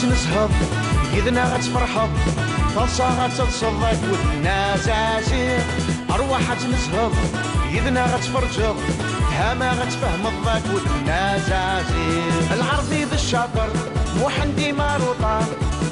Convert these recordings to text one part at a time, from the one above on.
غتنزهض يدنا غتفرحض طلصة غتتصدق ودنا زعزير أرواح غتنزهض يدنا غتفرجض هما غتفهم الضاك ودنا زعزير العرضي بالشاطر محندي ماروطان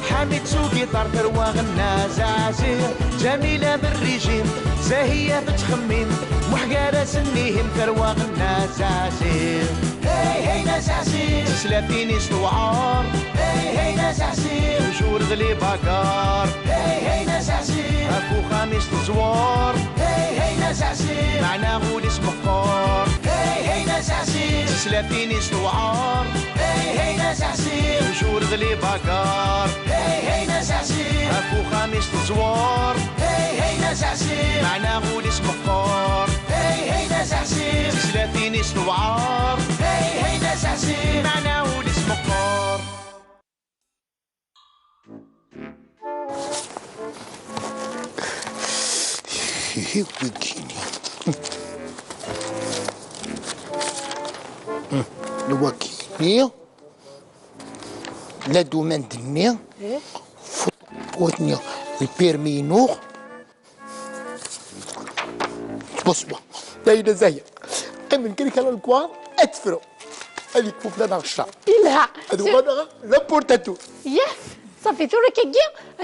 حامد سوقي طار ثروة غنا زعزير جميلة بالريجيم زاهية بتخميم محقارة سنيهم ثروة غنا زعزير هي هي ناس عسير سلافيني استوعار هي هي ناس عسير وجور غلي باكار هي هي ناس عسير اكو خميس تزوار هي هي ناس عسير معنا غول اسمه فار هي هي ناس عسير سلافيني استوعار هي هي ناس عسير وجور غلي باكار هي هي ناس عسير اكو خميس تزوار هي هي ناس عسير معنا غول اسمه فار هي هي ناس عسير سلافيني استوعار هي هي ناس عسير معنا غول اسمه فار ويجيني الوكيلية لا دوماندني فوتني البيرمينو بصوا دايرة زي من كده كان الكوار ادفرو هذيك فوق لنا الشعر لا هذا لابورتاتو ياه صافي تو راك كي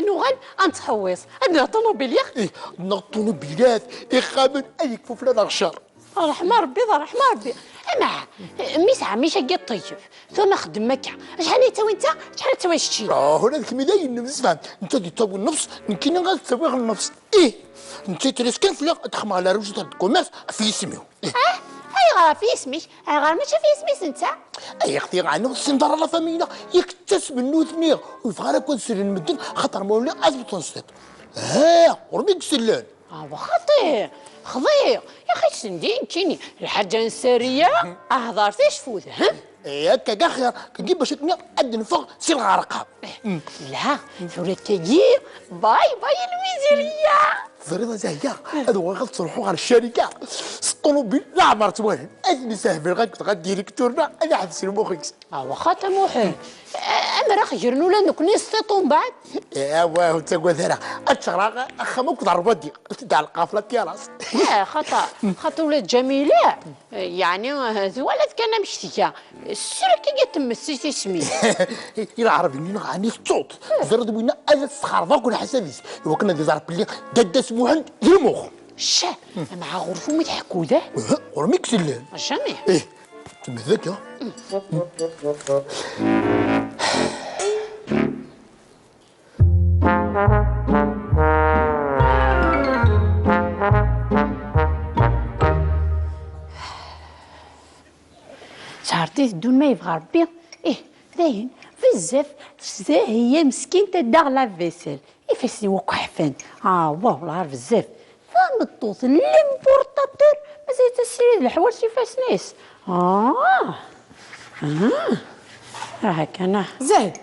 نوغال انتحويص عندنا طوموبيل ياخ ايه نطونو بلاد يخابن هذيك فوق لنا الشعر رحمة ربي رحمة ربي اما ميس عميش كي طيب ثم خدم مكة شحال تا وانت شحال تا واش تشي هنا ذاك ميداين النفس فهم انت اللي تسوي النفس يمكن غير تسوي النفس ايه انت تريسكن في تخمم على روجة الكوميرس في اسمه اي غير في اسمك غير ماشي في اسمي انت اي اختي غانا السندر لا فاميلا يكتسب النوثنية ويفغر كون سير المدن خاطر مولا ازبط نصيط وربيك سلان خطير خضير يا اخي سندين كيني الحاجه نساريه اهضر تيش فوت هكا كاع خير كنجيب باش قد نفوق سير غارقها لا ثورة كي باي الميزيريه فريضه زاهيه هذو غير تصلحوا على الشركه الطوموبيل لا عمرت والو اجلي ساهل غير غديريكتورنا انا حبسي مخك واخا موحل اما راه خجرنا ولا نكون نستطون بعد واه تقول ذرا الشغله خمك ضربتي تاع القافله ديالاس خاطر ولاد جميله يعني ولد كان مشتيه الشركه كي تمسيتي سمي الى عربي نينا غاني الصوت زرد بينا اجا السخرفه كل حسابيس هو كنا ديزار بلي دادا سموحن المخ شا مع غرفهم يضحكوا ذا ورميك سلان جامي ايه تمثلك يا شعرتي دون ما يبغى ربي داين بزاف هي مسكين تدار لا فيسيل يفسي وقحفان والله بزاف فمطوط ليمبورطاتور مازال تسيري الحوايج يفاسنيس هاك انا زين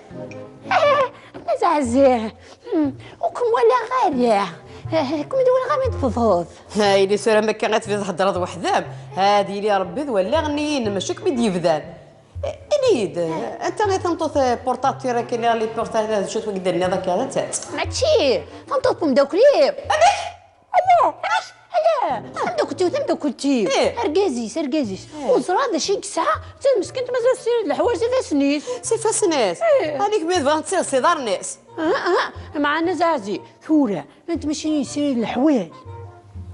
مزعزع وكم ولا غاليه كم دول غامض فضوض هاي اللي سير ما كانت في هضره وحدام هذه اللي ربي ولا غنيين ماشي كبد يفدان اليد انت غير تنطوط بورطاتير كاين لي بورطاتير شوت قدامنا هذاك هذا ماشي تنطوطكم داك ليه لا مدو كنتي اركازيس وزرا دا شي ساعه حتى مسكين مازال سير الحوايج فاسنيس سي فاسناس هذيك بيد بغات تصير صدار ناس معنا زازي ثوره ما انت ماشي سير الحوايج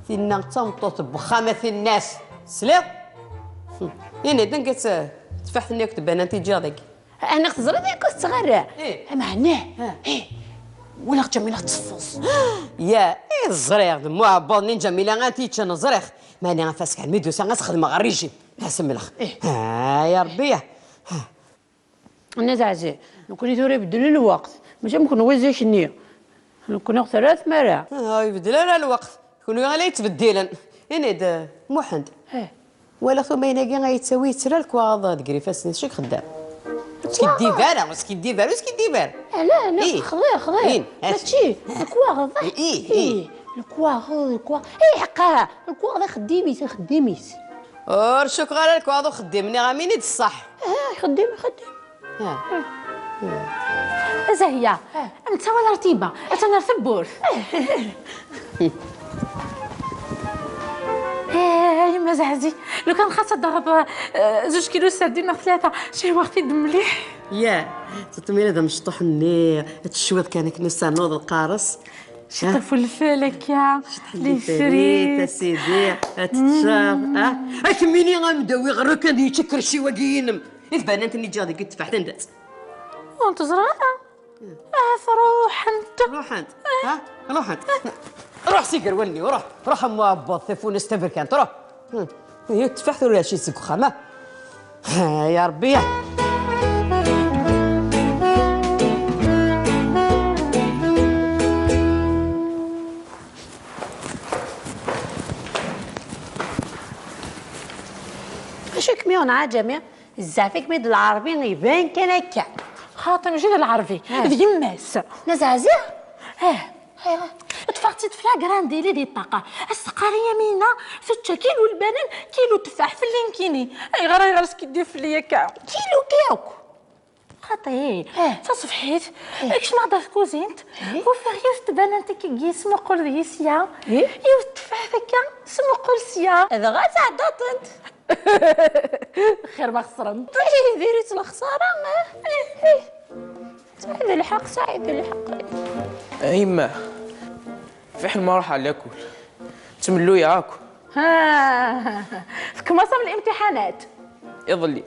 فينا تنطوط بخامه الناس سلام يعني دنك تفحتني كتب انا تيجي هذيك انا خزر ديك الصغيره معناه ولا جميله تصفص يا الزريغ مو عبوني جميله غاتي تنزريغ ماني غنفاسك على ميدوسا غتخدم غير ريجي حسم الله يا ربي انا زعزع نكون ثوري بدل الوقت ماشي ممكن وزي شنيا نكون 3 مرات يبدل لنا الوقت كونوا غير يتبدلن يعني محمد ولا ثم يناقي غيتساوي ترى الكواض دكري فاسني شي خدام سكيدي فارا سكيدي لا خضير ماشي الكواغ الكواغ حقها الكواغ خديميس شكرا على الكواغ خديمني غاميني الصح خديم زهية انت ولا رتيبه انا ثبور يما زعزي لو كان خاصها ضرب 2 كيلو سردين ولا 3 شي وقت يدم مليح يا تطمين هذا مشطوح النير تشوذ كان كنسا نوض القارص شتا فلفلك يا لي فريت فريت سيدي تتشاف كميني غنمداوي غير كان يتشكر شي وقينم يتبان انت اللي جادي قلت تفاحت ندات وانت زرعه روح انت روح انت روح انت روح سيقر ولي روح موظف ثيفون استفر كانت روح هي تفاحت ولا شي سكو خامه يا ربي ماشي كميون عجمي الزعفيك ميد العربي يبان كان هكا خاطر ماشي العربي ذي ماس نزعزع تفاحتي تفلا كراندي لي دي الطاقه السقاريه يمينه 6 كيلو البنان كيلو تفاح في اللينكيني اي غير راسك دير في ليا كيلو كاوك خاطي تصفحيت اكش ما هضرت كوزينت وفغير تبان انت كي جيس مقول ديسيا يو تفاح هكا سمو قرسيا هذا غا تعدطنت خير ما خسرت ديريت الخساره سعيد الحق سعيد الحق يما فحل ما راح عليكم تملوا ياكل في كمصة من الامتحانات يظلي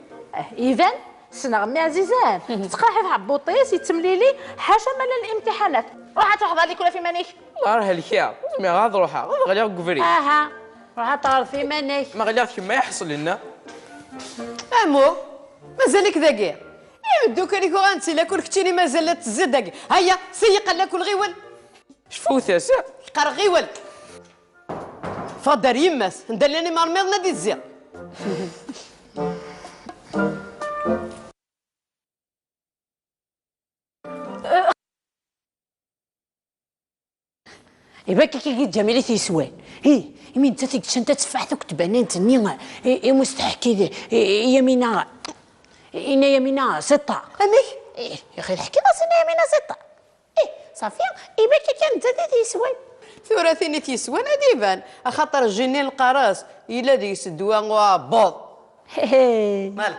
اذا سنغمي عزيزان تقاحي في عبوطيس يتملي لي حاجه مال الامتحانات روح تحضر لي كلها في منيك راه الكيا مي غاد روحها غادي كفري روح تغرد في منيك ما غادي ما يحصل لنا امو مازالك ذاكيا يمدو كان يكون انت لا كون كنتيني مازال تزيد داكي هيا سيق لك الغيول شفوت يا سا قرا غيول فدار يماس ندلني مرميض نادي الزير يبقى كي جميلة تيسوان يمين انت انت تفاحتك تبان انت نيغا مستحكي يمينة إنا يمينة 6 امي يا اخي الحكي راسنا يمينة 6 صافي يبقى كي كانت انت تيسوان ثلاثيني تيسوان هادي يبان خاطر الجنين القراص الا دي يسدوا بوض مالك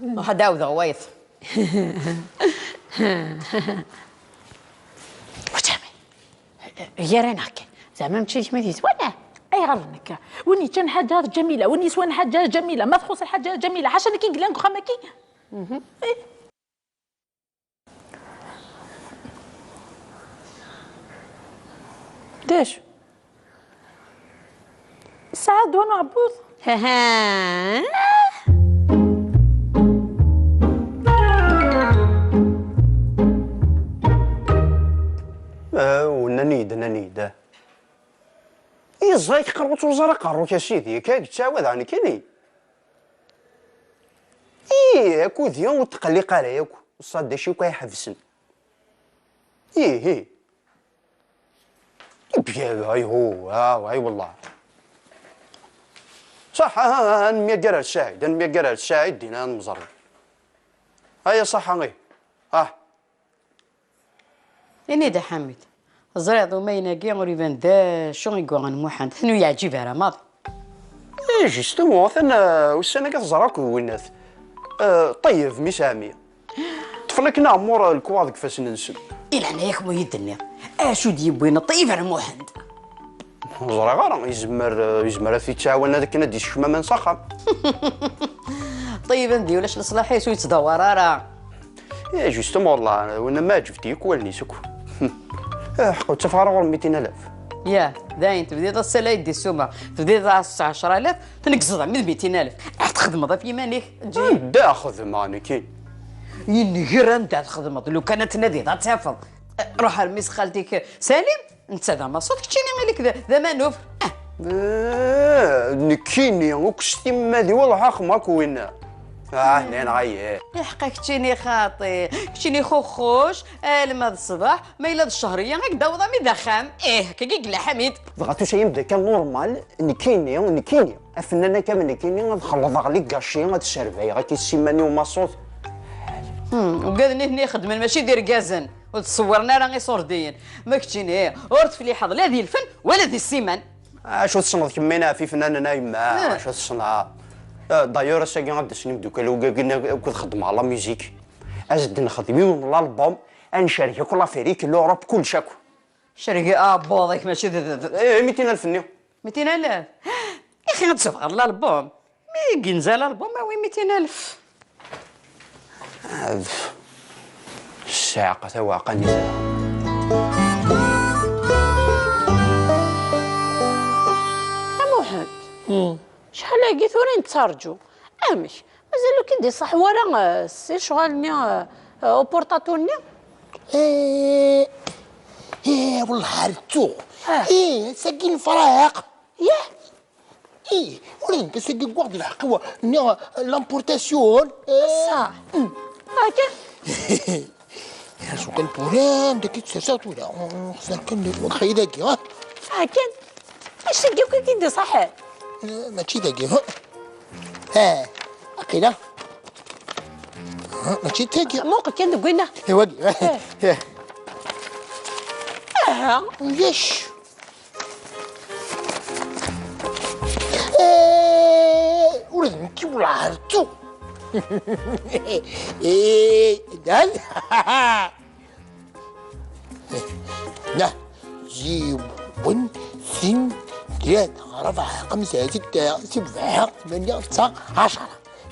واحد عاود غوايط هي رانا هكا زعما مشيت ما تيسوانا اي غرنك وني كان حاجه جميله وني سوان حاجه جميله ما تخص الحاجه جميله حاشا كي نقول لك خماكي داش سعد وانا عبوط وننيد زايك قروت وزرا قروت يا سيدي كاك تعاود عني كيني اكو ديون وتقلق عليا وصاد شي كيحبسن بيا هاي هو هاي والله صح نمية قرار الشاهد نمية قرار الشاهد دينا المزري هيا صح غي اني دا حميد زريض ومينا كي غوريفان دا شو يقول عن محمد شنو يعجب على ماضي جيستو انا والسنه كتزراك وينات طيب مساميه طفلكنا مور الكواضك فاش ننسل إلا أنا ياك يدني أشو دي بوينا طيب على محمد زرا غير يزمر في تعاون هذاك نادي الشمامه نسخم طيب ندي ولاش الصلاحي سوي تدور راه جوستومون والله وانا ما جفتيك ولا سكو حقو تفارغ 200,000 يا داين تبديت السلا يدي السومه تبديت 10,000 تنقصد من 200,000 راح تخدم في يمانك تجي دا خدمه انا كاين يني غير انت تخدم لو كانت نادي تحفظ روح الميس خالتك سالم انت ذا ما صوتك تشيني غير ذا منوف نكيني وكشتي مادي والله خماك وين هنا غايه يحقك تشيني خاطي تشيني خوخوش لما الصباح ما الا الشهريه هكذا وضع مدخم كي قلا حميد بغاتو شي يبدا كان نورمال نكيني الفنانه كامل نكيني غنخلط عليك كاشي غتشربي غتسيماني وما صوت وقال هنا يخدم ماشي دير كازن وتصورنا راه غير صوردين ما كنتي ورد في حظ لا ديال الفن ولا ديال السيمان. شو تصنع كمينا في فنان نايم شو تصنع دايور ساكي غادي سني بدوك لو قلنا كنخدم على ميوزيك ازد نخدم من الالبوم نشارك كل افريك لوروب كل شاكو شركة بوضيك ماشي 200,000 نيو 200,000 يا اخي غتشوف غير الالبوم مي كنزال الالبوم وي 200,000 الساعة تواقع نزال محمد شحال هاكي ثورين تسارجو امش مازالو كيدي صح ورا سي شغالني او بورطاتوني. ايه والله عرفتو. ساقين الفراق ياه ولا انت ساقين واحد الحقوه لامبورتاسيون صح هاكا شو كان بولان داك تساسات ولا خصنا كندير خيداكي ها هاكا اش ساقيو كيدي صح ماشي داكي عقيله ماشي تاكي موقع كان قلنا واقي ليش ولد انتي ولا عرفتو دال لا جيب ون سين 3 4 5 6 7 8 9 10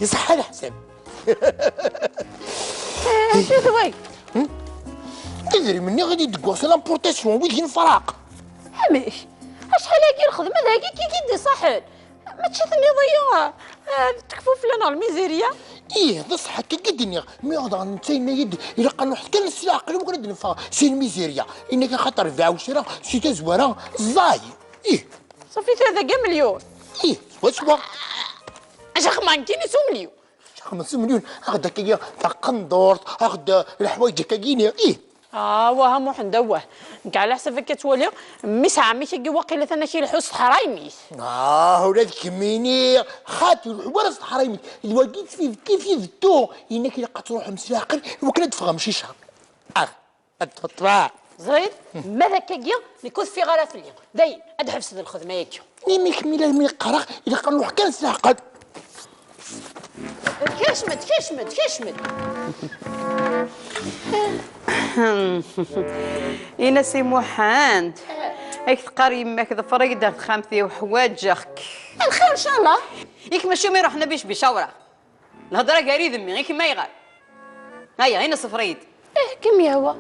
يصح الحساب. شوف وي تدري مني غادي تدقوس لامبورتاسيون ويدين الفراق. امش شحال هاكي الخدمه هاكي كيدي صحن ما تشوفني ضيع تكفوف لنا الميزيريا. ده صح هكا الدنيا مي هذا نتاينا يد الا قال واحد كان السلاق اللي بغينا نفا سي الميزيريا انك خاطر فيها وشرا سي تزوره زاي. صافي هذا كاع مليون. واش اش خمانكيني سو مليون 5 مليون اخذ هكايا تقندور اخذ الحوايج هكايا واه محمد واه كاع على حسابك كتولي مش عميش كي واقيلا ثنا شي الحوس حرايميش. ولاد كميني خاطر ورث حرايمي الوالدين في كيف يفتو انك الا تروح مسلاقل وكنا تفهم شي شهر التطبع زيد ماذا كاكيا نكون في غاله في اليوم داين ادحف سد الخدمه ياك ميمي كميله من القرا الا قال روح كان سلاقل كشمت إنا سي محمد هيك تقاري يماك ظفري دارت خامتي وحواجك الخير ان شاء الله. ياك ماشي ما يروحنا بيش بشاورة الهضرة قاري ذمي غير كيما يغال. هيا هنا صفريد كم هو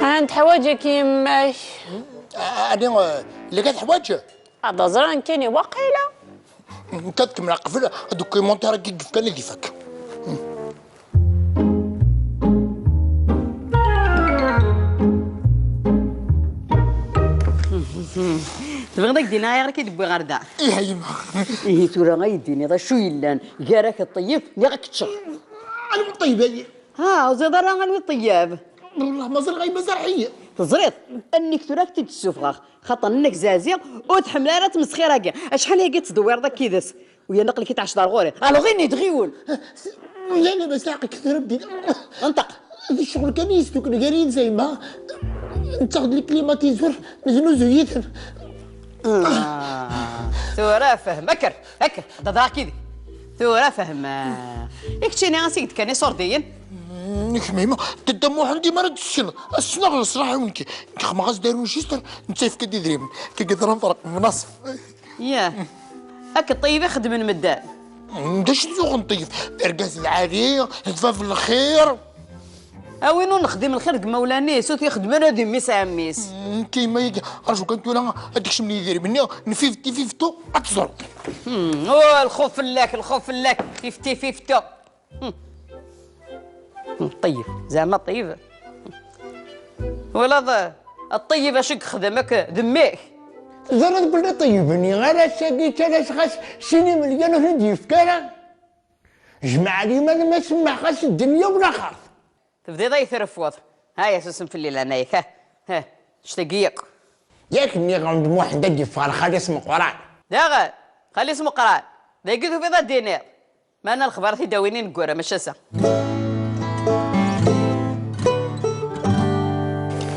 عند حواجك يماش انا لقيت حوايج هذا زران كاني واقيلا انت تكمل قفل الدوكيومونتير كيف كان اللي فك. تبغي داك دينا غير كيدبي غردا. يما تورا غيديني هذا شو يلان كاراك الطيب اللي غاك تشر. انا طيب وزيد راه غنوي الطياب والله ما زال غير مزرعيه تزريط انك تراك تتسفغ خاطر انك زازيغ وتحمل راه تمسخيره كاع شحال هي تدوير داك كيدس ويا نقل كي تعش دار غوري الو غير ندغيول لا مساق كثير بدينا انطق في الشغل كان يسلك قارين زي ما تاخذ الكليماتيزور مزنو زويت تورا فهم اكر هذا كيدي تورا فهم ياك تشيني غنسيك كاني صوردين نكميمه تدمو عندي مرض السنة الصراحة ونك ما غاز دارون شيستر نتايف كدي دريم كي قدران فرق مناصف ياه هاك الطيب يخدم المدان نداش نزوغ نطيف ارقاز العالي ندفع في الخير وينو نخدم الخير كما ولاني سوت يخدم انا دي ميس عميس كيما يجي رجو كنت ولا هذاك شمني يدير مني نفيفتو اتزر الخوف لك فيفتو طيب زعما طيب ولا الطيب اش خدمك دميك زرد بلي طيبني غير شاقيت علاش غاش شيني مليون هندي في كلام جمع لي ما سمع غاش الدنيا ولا خاف تبدي ضيف رفوض هاي اساس في الليل انا ها اشتقيق ياك اني غنض واحد دجي فار خالي اسمه قران لا خلي اسمه قران لا يقولوا في ذا الدينار ما انا الخبار تيداويني نكورا ماشي سا.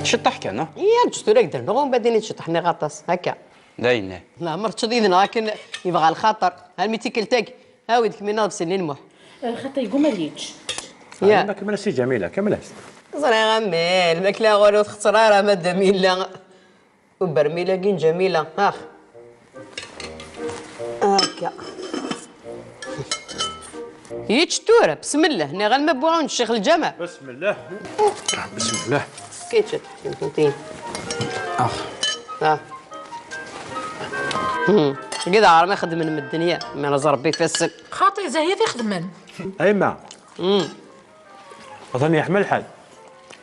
شطح كان يا جستورا كدر نغم بعدين يشطحني غطاس هكا. داينه لا مرت شديدنا لكن يبغى الخطر هالميتي كلتك هاوي ديك منا بسنين موح. خاطر يقوم ما ليتش. يا كمل سي جميله كمل. صرا غمال الماكله غير تخسرها ماده ميلا وبرميله كين جميله اخ. هكا. يتشتورة بسم الله هنا غير المبوعون الشيخ الجامع. بسم الله بسم الله. كيتشت فهمتين. اخ كذا عار ما يخدم من الدنيا ما انا ربي يفسد. خاطر زاهيه يخدم من. ايما اظن يحمل الحال.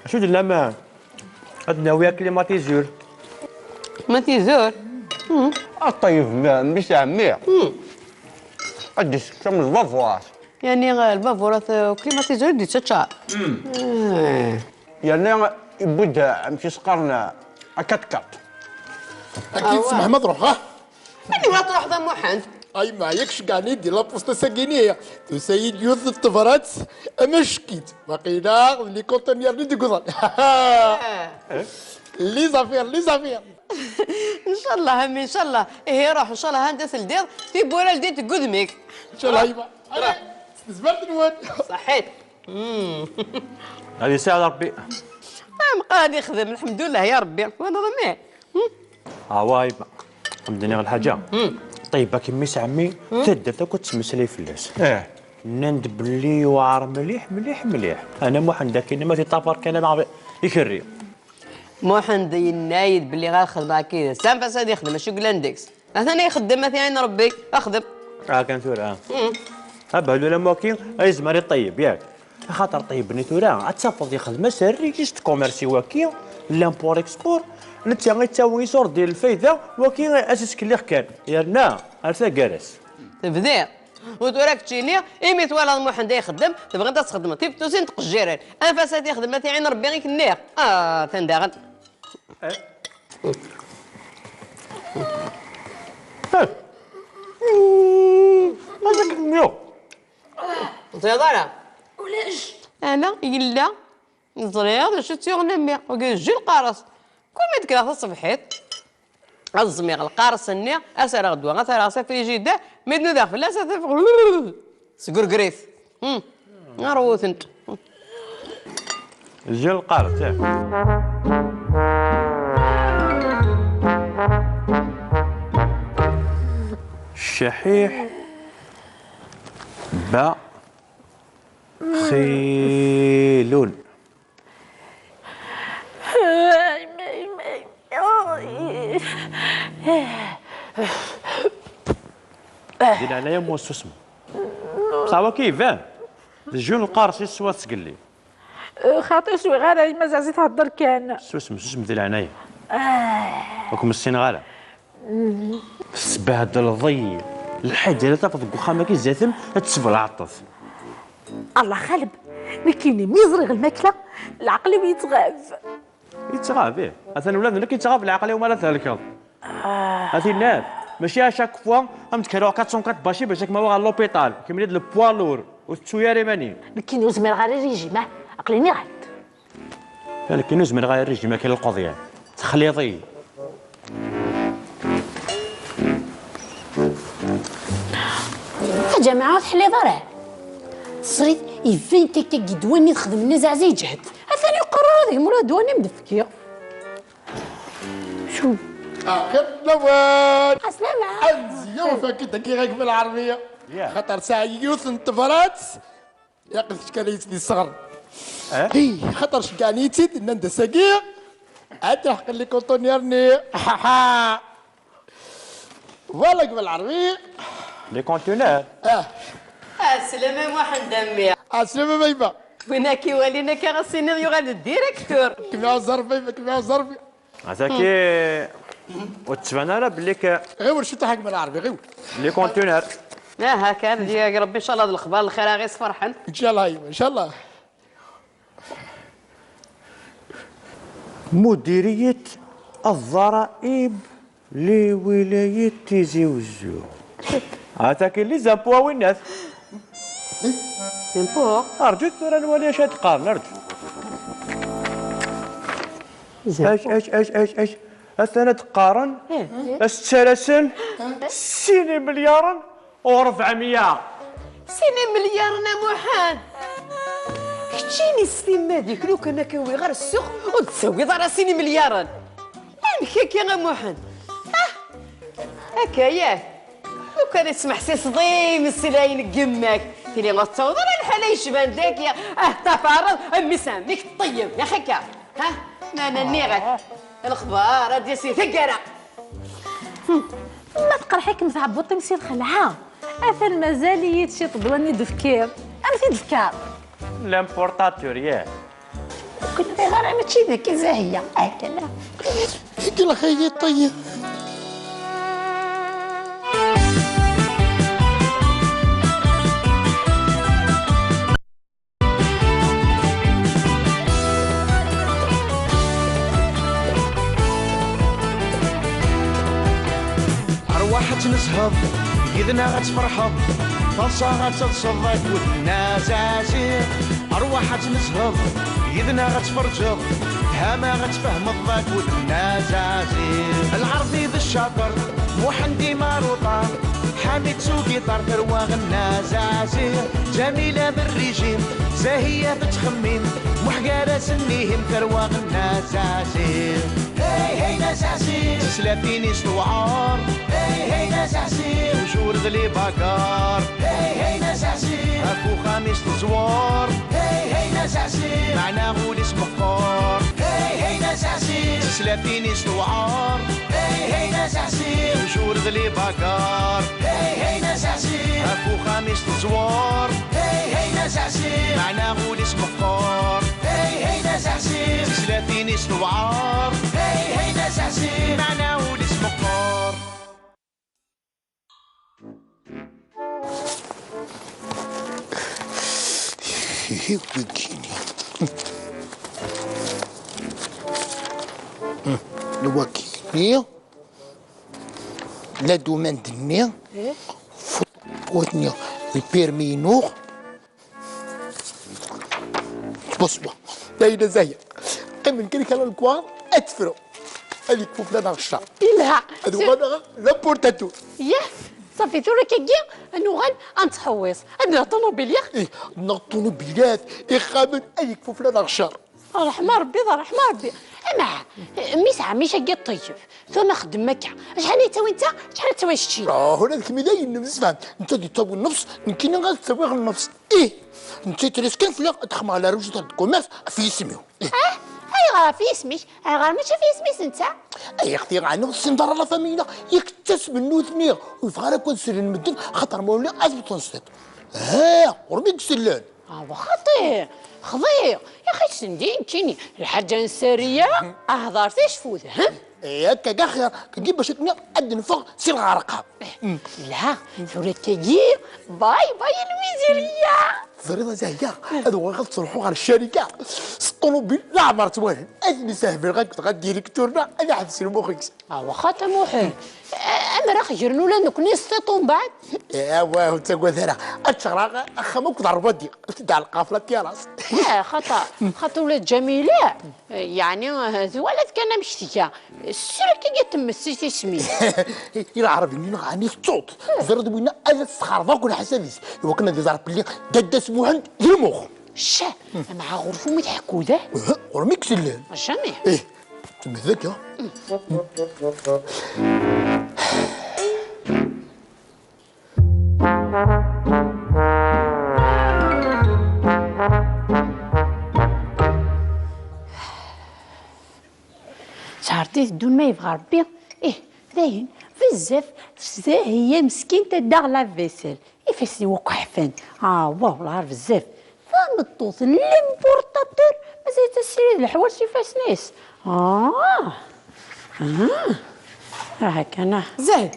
شو دير ما عندنا ويا كليماتيزور. ما تيزور. طيب مش عمي قديش كم البافوار يعني البافورات كليماتيزور دي تشا. يعني يبدا مشي سقرنا كتكات اكيد سمح مطروح ها. يعني ما تروح ذا محن. اي ما يكش قاعد دي لا بوستا ساكينيه تسيد يوث الطفرات مشكيت وقيلا اللي كونتينير اللي تقول لي زافير ان شاء الله همي ان شاء الله ايه روح ان شاء الله هندس الدير في بولا لديت قدمك ان شاء الله يبا زبرت الواد صحيت. هذه ساعه ربي. قاعد يخدم الحمد لله يا ربي وانا ضميه. وايبا عندنا غير الحاجه طيبه كمي عمي تدرت كنت تمسلي فلاس. نند بلي وعر مليح مليح مليح. انا محن داك ما تيطافر كان مع يكري. محن دي النايد باللي غير خدمه كذا سام بس هذا يخدم ماشي كلاندكس انا يخدم مثلا ربي اخدم. كان ثورة هبا ولا موكين اي زمري طيب ياك خاطر طيبني ثورة تسافر خدمه سري كيش تكوميرسي واكي لامبور اكسبور نتا غيتساوي صور ديال الفايده وكي اساس كلي كان يرنا عرفت كارس تبدا وتراك تشيني ايميت ولا محن دا يخدم تبغي انت تخدم تيب توسين تقجيرين انفاس هادي يخدم مثلا ربي غيك النير تنداغن. هذاك الميو انت يا دارا ولاش انا يلا نزرير شو تيغنى مي وقال جي القارص كل ما تكره الصبحيت الزميغ القارص النير اسرا غدوه غثرا سافري جيده ميدنا داخل لا سكر قريف نروث انت جي القارت الشحيح خيلون دير عليا موس اسمه صاوا كيف الجون القارص يسوى تقلي خاطر شوي غير ما زعزي تهضر كان سوسم ديال عناية راكم السنغال الصباح هذا الضي الحاجه اللي تفض الوخامه كي زاتم تسبر العطف. الله خالب ما كاين ميزرغ الماكله العقل بيتغاف يتغاف مثلا ولادنا كيتغاف العقل وما لا تهلكض هذه الناس ماشي اشاك فوا غنتكرو 404 باشي باش ما هو لوبيطال كيملي هاد البوا لور والتسويه ريماني لكن يزمر غير الريجيم عقليني غاد لكن يزمر غير الريجيم كاين القضيه تخليطي يا جماعه تحليض راه صريت يفين تيك دواني تخدم لنا زعزي يجهد ثاني قرار هذه مولا دواني مدفكيه شو اخر نوال السلامة انزيو فكيت كي غيك بالعربيه خاطر ساعه يوث انتفرات ياقل شكاليت لي الصغر خاطر شكانيتي نندا ساقيه عاد حق اللي كونتونيرني فوالا قبل العربيه لي كونتينور السلامة واحد دمي السلامة بيبا وينا كي ولينا كي غسينا يغاد الديريكتور كيما زرف بيبا كيما زرف عساكي وتبان راه بلي غير شو تحق بالعربي غير لي كونتينور لا هكا يا ربي ان شاء الله الاخبار الخير غير فرحان ان شاء الله ايوا ان شاء الله مديرية الضرائب لولاية تيزي وزو عاد كاين لي زامبوا والناس لامبور ارجو ترى نولي اش تقارن ارجو. اش انا تقارن السلاسل 6 مليار و400. 6 مليار محال كتشيني السليم هذيك لو كان كاوي غير السوق وتسوي دار 6 مليار. هكاك يا محمد هكا ياك لو كان تسمح سي صديم السلاين قماك تيلي غتصوض راه الحاله يشبان داك يا تفارض امي ساميك طيب يا خكا ما انا نيغك الاخبار ديال سي ثقره ما تقرحيك متعبطي مسير خلعه اثر مازال يتشي طبلاني دفكير انا في دفكار لامبورطاتور ياك كنا غير ماشي ذاك زاهيه هكذا يقول خيي طيب. أرواح تنسهض يدنا غتفرحض طلصة غتتصدق ودنا زازير. أرواح تنسهض يدنا غتفرجض هما غتفهم الضاك ودنا زازير. العربي ذا الشاطر محندي ماروطان حامد سوقي طار ثروة غنا زازير. جميلة بالريجيم زاهية تتخمم محقارة سنيهم ثروة غنا زازير. هي نزازير سلافيني سطوعار هي نزازير وجور غلي باكار هي نزازير اكو خامس تزوار هي نزازير معنا غولي سمقار هي نزازير سلافيني سطوعار هي نزازير وجور غلي باكار هي نزازير اكو خامس تزوار هي نزازير معنا غولي سمقار هي نزازير سلافيني سطوعار هي نزازير معنا غولي سمقار. الوكيلية لا دومان دنيا فوتني البيرمينو بصبا داينا زاهية قبل كده على الكوار اتفرو هذيك فوق لنا الشهر لا هذو غادا لابورتاتو ياه صافي تورا كيا نوغال انتحويص عندنا طوموبيل ياخ ايه نغطونو بلاد يخامن هذيك فوق لنا الشهر رحمة ربي رحمة ربي اما ميسعة ميشا كي طيب ثم خدم مكة شحال يتاوي انت شحال تسوي شتي هنا ذاك ميداين النفس فهم انت اللي تسوي النفس يمكن غير تسوي غير النفس ايه انت تريسكن في تخمم على رجل الكوميرس في اسمه اي غير في اسمك اي غير ماشي في اسمي انت اي اختي غا نفس ندار لا فاميلا يكتسب النوث ميغ ويفغر كون سير المدن خاطر مولا ازبط نصيط ورميك سلان خطير خضير يا اخي سندين كيني الحاجه نساريه اهضرتي شفوذ ياك كاخير كنجيب باش قد نفغ سير غارقها لا ثورة كيجير باي الميزيريه فريضة زاهية هذو غير تصلحوا على الشركة الطوموبيل لا عمرت والو أزمي سهل غادي ديريكتورنا أنا حبس المخرج واخا موحل اما راه خيرنا ولا دوك نستطون بعد ايوا تقول ذرا الشغله خمك ضربتي تاع القافله كيراس خاطر ولاد جميله يعني ولد كان مشتيه السركه تمسيتي سمي الى عربي ني غاني الصوت زرد بينا انا السخرفه كل حسابيس هو كنا ديزار بلي داد سموحن المخ شا مع غرفهم يضحكوا ذا ورميك سلان جامي ايه تم ذاك شعرتي دون ما يبغى ربي داين بزاف هي مسكين تدار لا فيسيل يفسي وقحفان والله عارف بزاف فمطوط ليمبورطاتور مازال تسيري الحوايج يفاس ناس هاكا انا زين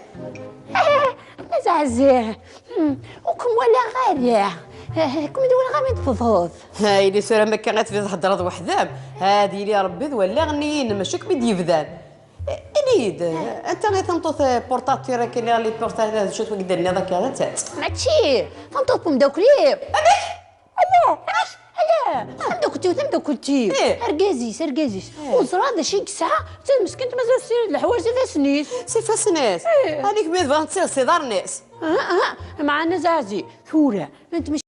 مازال زين وكم ولا غالي كم دول غامض فضوض هاي اللي سوره ما كانت في هضرات وحدام هذه اللي ربي ولا غنيين ماشي كبد يفدان انيد انت غير تنطوث بورتاتيرا كاين لي بورتاتير شوت قدامنا هذاك هذا تات ماشي تنطوطكم داو كريب الله عندك كنتي وثم كنتي اركازيس وزرا هذا شي ساعه حتى مسكين مازال سير الحوايج فاسنيس سي فاسناس هذيك بيض فانت سي دار الناس معنا زازي ثوره انت